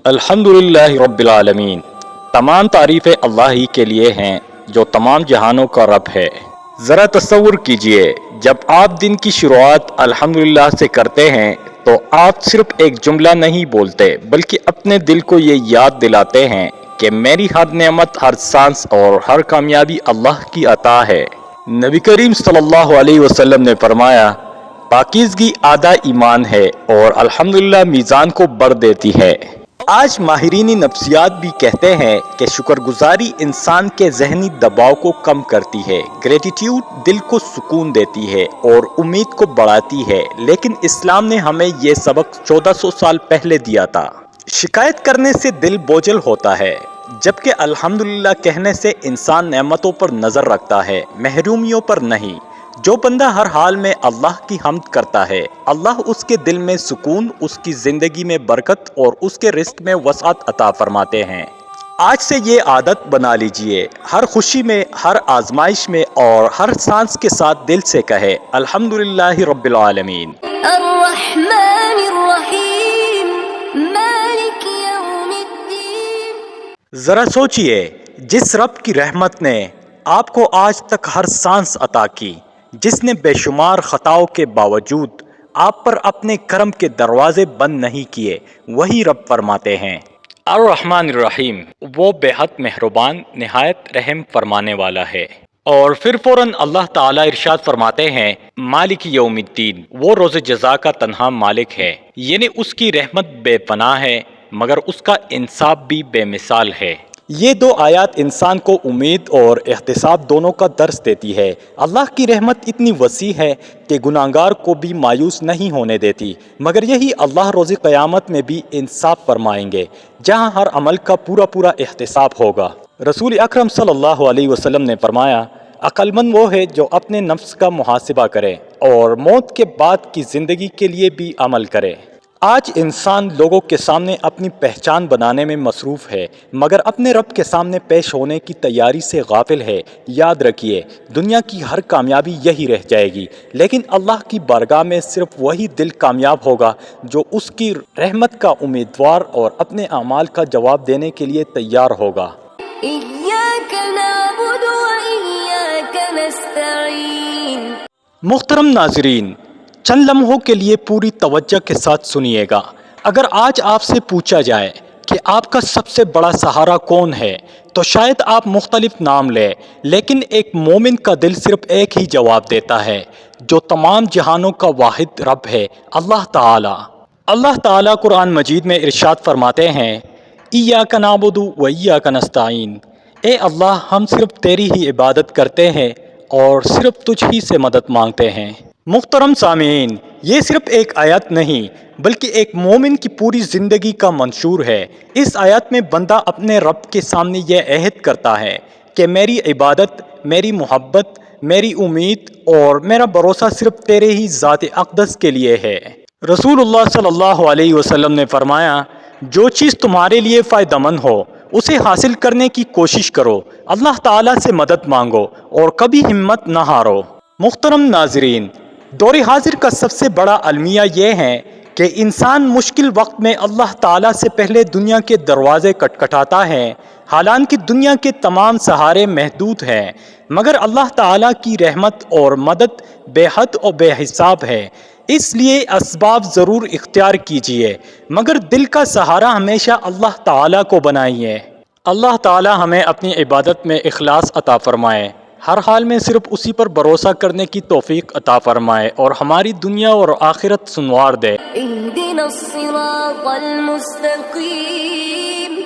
الحمدللہ رب العالمین۔ تمام تعریفیں اللہ ہی کے لیے ہیں جو تمام جہانوں کا رب ہے۔ ذرا تصور کیجئے جب آپ دن کی شروعات الحمدللہ سے کرتے ہیں تو آپ صرف ایک جملہ نہیں بولتے بلکہ اپنے دل کو یہ یاد دلاتے ہیں کہ میری ہر نعمت، ہر سانس اور ہر کامیابی اللہ کی عطا ہے۔ نبی کریم صلی اللہ علیہ وسلم نے فرمایا، پاکیزگی آدھا ایمان ہے اور الحمدللہ میزان کو بڑھ دیتی ہے۔ آج ماہرین نفسیات بھی کہتے ہیں کہ شکر گزاری انسان کے ذہنی دباؤ کو کم کرتی ہے، گریٹیٹیوڈ دل کو سکون دیتی ہے اور امید کو بڑھاتی ہے، لیکن اسلام نے ہمیں یہ سبق 1400 سال پہلے دیا تھا۔ شکایت کرنے سے دل بوجھل ہوتا ہے، جبکہ الحمدللہ کہنے سے انسان نعمتوں پر نظر رکھتا ہے، محرومیوں پر نہیں۔ جو بندہ ہر حال میں اللہ کی حمد کرتا ہے، اللہ اس کے دل میں سکون، اس کی زندگی میں برکت اور اس کے رزق میں وسعت عطا فرماتے ہیں۔ آج سے یہ عادت بنا لیجئے، ہر خوشی میں، ہر آزمائش میں اور ہر سانس کے ساتھ دل سے کہے، الحمدللہ رب العالمین۔ الرحمن الرحیم مالک یوم الدین۔ ذرا سوچئے، جس رب کی رحمت نے آپ کو آج تک ہر سانس عطا کی، جس نے بے شمار خطاؤں کے باوجود آپ پر اپنے کرم کے دروازے بند نہیں کیے، وہی رب فرماتے ہیں، الرحمن الرحیم، وہ بے حد مہربان، نہایت رحم فرمانے والا ہے۔ اور پھر فوراً اللہ تعالیٰ ارشاد فرماتے ہیں، مالک یوم الدین، وہ روز جزا کا تنہا مالک ہے، یعنی اس کی رحمت بے پناہ ہے مگر اس کا انصاف بھی بے مثال ہے۔ یہ دو آیات انسان کو امید اور احتساب دونوں کا درس دیتی ہے۔ اللہ کی رحمت اتنی وسیع ہے کہ گناہگار کو بھی مایوس نہیں ہونے دیتی، مگر یہی اللہ روز قیامت میں بھی انصاف فرمائیں گے، جہاں ہر عمل کا پورا احتساب ہوگا۔ رسول اکرم صلی اللہ علیہ وسلم نے فرمایا، عقل مند وہ ہے جو اپنے نفس کا محاسبہ کرے اور موت کے بعد کی زندگی کے لیے بھی عمل کرے۔ آج انسان لوگوں کے سامنے اپنی پہچان بنانے میں مصروف ہے، مگر اپنے رب کے سامنے پیش ہونے کی تیاری سے غافل ہے۔ یاد رکھیے، دنیا کی ہر کامیابی یہی رہ جائے گی، لیکن اللہ کی بارگاہ میں صرف وہی دل کامیاب ہوگا جو اس کی رحمت کا امیدوار اور اپنے اعمال کا جواب دینے کے لیے تیار ہوگا۔ ایاک نعبد و ایاک نستعین۔ محترم ناظرین، چند لمحوں کے لیے پوری توجہ کے ساتھ سنیے گا۔ اگر آج آپ سے پوچھا جائے کہ آپ کا سب سے بڑا سہارا کون ہے تو شاید آپ مختلف نام لیں، لیکن ایک مومن کا دل صرف ایک ہی جواب دیتا ہے، جو تمام جہانوں کا واحد رب ہے، اللہ تعالی۔ اللہ تعالیٰ قرآن مجید میں ارشاد فرماتے ہیں، ایاک نعبد و ایاک نستعین، اے اللہ، ہم صرف تیری ہی عبادت کرتے ہیں اور صرف تجھ ہی سے مدد مانگتے ہیں۔ محترم سامعین، یہ صرف ایک آیت نہیں بلکہ ایک مومن کی پوری زندگی کا منشور ہے۔ اس آیت میں بندہ اپنے رب کے سامنے یہ عہد کرتا ہے کہ میری عبادت، میری محبت، میری امید اور میرا بھروسہ صرف تیرے ہی ذات اقدس کے لیے ہے۔ رسول اللہ صلی اللہ علیہ وسلم نے فرمایا، جو چیز تمہارے لیے فائدہ مند ہو اسے حاصل کرنے کی کوشش کرو، اللہ تعالیٰ سے مدد مانگو اور کبھی ہمت نہ ہارو۔ محترم ناظرین، دور حاضر کا سب سے بڑا المیہ یہ ہے کہ انسان مشکل وقت میں اللہ تعالیٰ سے پہلے دنیا کے دروازے کھٹکھٹاتا ہے، حالانکہ دنیا کے تمام سہارے محدود ہیں، مگر اللہ تعالیٰ کی رحمت اور مدد بے حد و بے حساب ہے۔ اس لیے اسباب ضرور اختیار کیجیے، مگر دل کا سہارا ہمیشہ اللہ تعالیٰ کو بنائیے۔ اللہ تعالیٰ ہمیں اپنی عبادت میں اخلاص عطا فرمائے، ہر حال میں صرف اسی پر بھروسہ کرنے کی توفیق عطا فرمائے اور ہماری دنیا اور آخرت سنوار دے۔ اہدنا الصراط المستقیم۔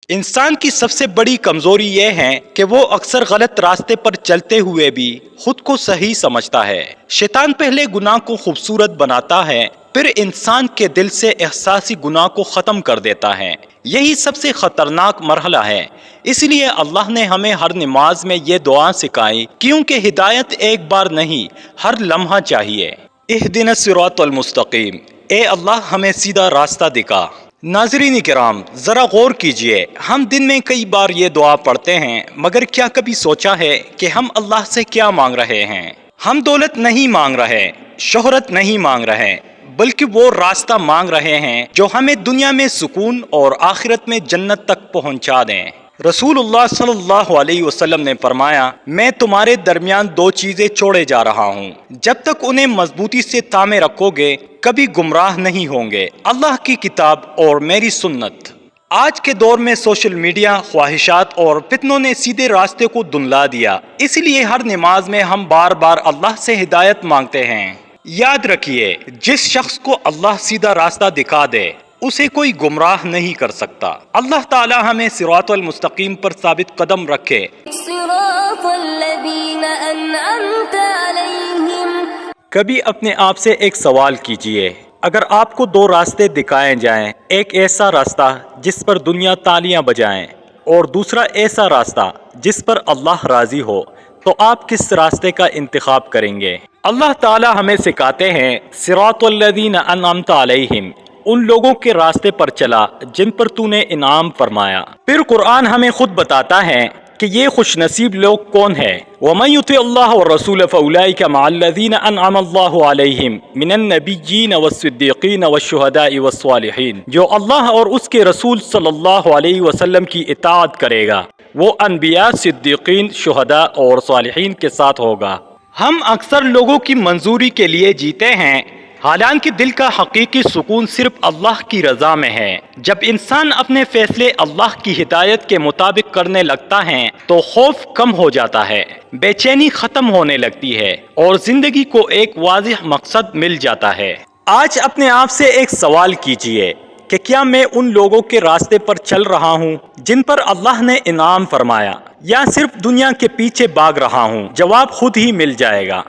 انسان کی سب سے بڑی کمزوری یہ ہے کہ وہ اکثر غلط راستے پر چلتے ہوئے بھی خود کو صحیح سمجھتا ہے۔ شیطان پہلے گناہ کو خوبصورت بناتا ہے، پھر انسان کے دل سے احساسی گناہ کو ختم کر دیتا ہے۔ یہی سب سے خطرناک مرحلہ ہے۔ اس لیے اللہ نے ہمیں ہر نماز میں یہ دعا سکھائی، کیونکہ ہدایت ایک بار نہیں، ہر لمحہ چاہیے۔ اہدنا الصراط المستقیم، اے اللہ ہمیں سیدھا راستہ دکھا۔ ناظرین کرام، ذرا غور کیجئے، ہم دن میں کئی بار یہ دعا پڑھتے ہیں، مگر کیا کبھی سوچا ہے کہ ہم اللہ سے کیا مانگ رہے ہیں؟ ہم دولت نہیں مانگ رہے، شہرت نہیں مانگ رہے، بلکہ وہ راستہ مانگ رہے ہیں جو ہمیں دنیا میں سکون اور آخرت میں جنت تک پہنچا دیں۔ رسول اللہ صلی اللہ علیہ وسلم نے فرمایا، میں تمہارے درمیان دو چیزیں چھوڑے جا رہا ہوں، جب تک انہیں مضبوطی سے تھامے رکھو گے کبھی گمراہ نہیں ہوں گے، اللہ کی کتاب اور میری سنت۔ آج کے دور میں سوشل میڈیا، خواہشات اور فتنوں نے سیدھے راستے کو دھندلا دیا، اس لیے ہر نماز میں ہم بار بار اللہ سے ہدایت مانگتے ہیں۔ یاد رکھیے، جس شخص کو اللہ سیدھا راستہ دکھا دے اسے کوئی گمراہ نہیں کر سکتا۔ اللہ تعالی ہمیں صراط المستقیم پر ثابت قدم رکھے۔ صراط الذین انعمت علیہم۔ کبھی اپنے آپ سے ایک سوال کیجئے، اگر آپ کو دو راستے دکھائے جائیں، ایک ایسا راستہ جس پر دنیا تالیاں بجائیں اور دوسرا ایسا راستہ جس پر اللہ راضی ہو، تو آپ کس راستے کا انتخاب کریں گے؟ اللہ تعالی ہمیں سکھاتے ہیں، صراط الذین انعمت علیہم، ان لوگوں کے راستے پر چلا جن پر تو نے انعام فرمایا۔ پھر قرآن ہمیں خود بتاتا ہے کہ یہ خوش نصیب لوگ کون ہیں۔ وَمَن يُطِعِ اللَّهَ وَالرَّسُولَ فَأُولَٰئِكَ مَعَ الَّذِينَ أَنْعَمَ اللَّهُ عَلَيْهِمْ مِنَ النَّبِيِّينَ وَالصِّدِّيقِينَ وَالشُّهَدَاءِ وَالصَّالِحِينَ، جو اللہ اور اس کے رسول صلی اللہ علیہ وسلم کی اطاعت کرے گا وہ انبیاء، صدیقین، شہداء اور صالحین کے ساتھ ہوگا۔ ہم اکثر لوگوں کی منظوری کے لیے جیتے ہیں، حالانکہ دل کا حقیقی سکون صرف اللہ کی رضا میں ہے۔ جب انسان اپنے فیصلے اللہ کی ہدایت کے مطابق کرنے لگتا ہے تو خوف کم ہو جاتا ہے، بے چینی ختم ہونے لگتی ہے اور زندگی کو ایک واضح مقصد مل جاتا ہے۔ آج اپنے آپ سے ایک سوال کیجئے کہ کیا میں ان لوگوں کے راستے پر چل رہا ہوں جن پر اللہ نے انعام فرمایا، یا صرف دنیا کے پیچھے بھاگ رہا ہوں؟ جواب خود ہی مل جائے گا۔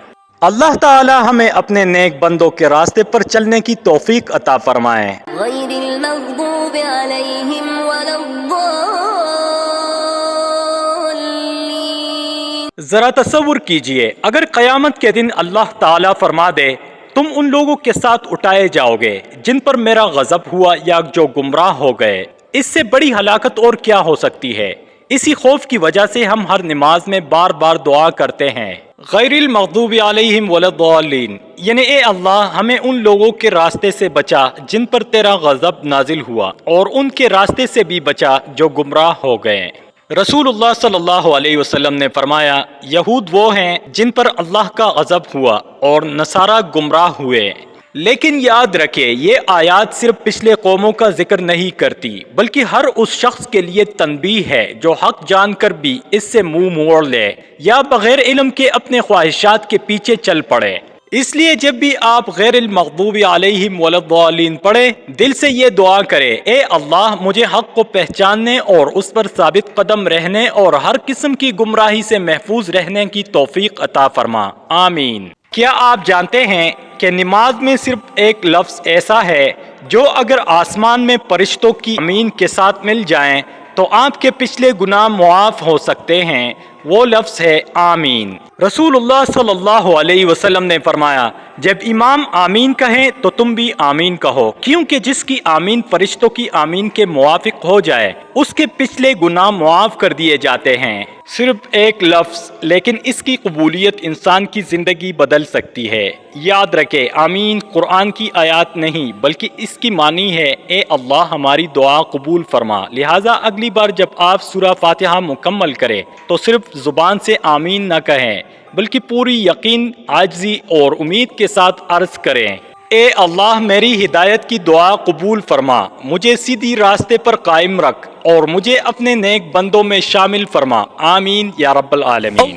اللہ تعالی ہمیں اپنے نیک بندوں کے راستے پر چلنے کی توفیق عطا فرمائے۔ غیر المغضوب علیہم ولا الضالین۔ ذرا تصور کیجئے، اگر قیامت کے دن اللہ تعالی فرما دے تم ان لوگوں کے ساتھ اٹھائے جاؤ گے جن پر میرا غضب ہوا یا جو گمراہ ہو گئے، اس سے بڑی ہلاکت اور کیا ہو سکتی ہے؟ اسی خوف کی وجہ سے ہم ہر نماز میں بار بار دعا کرتے ہیں، غیر المغضوب علیہم ولا الضالین، یعنی اے اللہ ہمیں ان لوگوں کے راستے سے بچا جن پر تیرا غضب نازل ہوا، اور ان کے راستے سے بھی بچا جو گمراہ ہو گئے۔ رسول اللہ صلی اللہ علیہ وسلم نے فرمایا، یہود وہ ہیں جن پر اللہ کا غضب ہوا اور نصارہ گمراہ ہوئے۔ لیکن یاد رکھے، یہ آیات صرف پچھلے قوموں کا ذکر نہیں کرتی، بلکہ ہر اس شخص کے لیے تنبیہ ہے جو حق جان کر بھی اس سے منہ موڑ لے یا بغیر علم کے اپنے خواہشات کے پیچھے چل پڑے۔ اس لیے جب بھی آپ غیر المغضوب علیہم ولا الضالین پڑھیں، دل سے یہ دعا کرے، اے اللہ مجھے حق کو پہچاننے اور اس پر ثابت قدم رہنے اور ہر قسم کی گمراہی سے محفوظ رہنے کی توفیق عطا فرما، آمین۔ کیا آپ جانتے ہیں کہ نماز میں صرف ایک لفظ ایسا ہے جو اگر آسمان میں فرشتوں کی آمین کے ساتھ مل جائیں تو آپ کے پچھلے گناہ معاف ہو سکتے ہیں؟ وہ لفظ ہے آمین۔ رسول اللہ صلی اللہ علیہ وسلم نے فرمایا، جب امام آمین کہیں تو تم بھی آمین کہو، کیونکہ جس کی آمین فرشتوں کی آمین کے موافق ہو جائے اس کے پچھلے گناہ معاف کر دیے جاتے ہیں۔ صرف ایک لفظ، لیکن اس کی قبولیت انسان کی زندگی بدل سکتی ہے۔ یاد رکھے، آمین قرآن کی آیات نہیں بلکہ اس کی معنی ہے، اے اللہ ہماری دعا قبول فرما۔ لہٰذا اگلی بار جب آپ سورہ فاتحہ مکمل کریں تو صرف زبان سے آمین نہ کہیں بلکہ پوری یقین، عاجزی اور امید کے ساتھ عرض کریں، اے اللہ میری ہدایت کی دعا قبول فرما، مجھے سیدھی راستے پر قائم رکھ اور مجھے اپنے نیک بندوں میں شامل فرما، آمین یا رب العالمین۔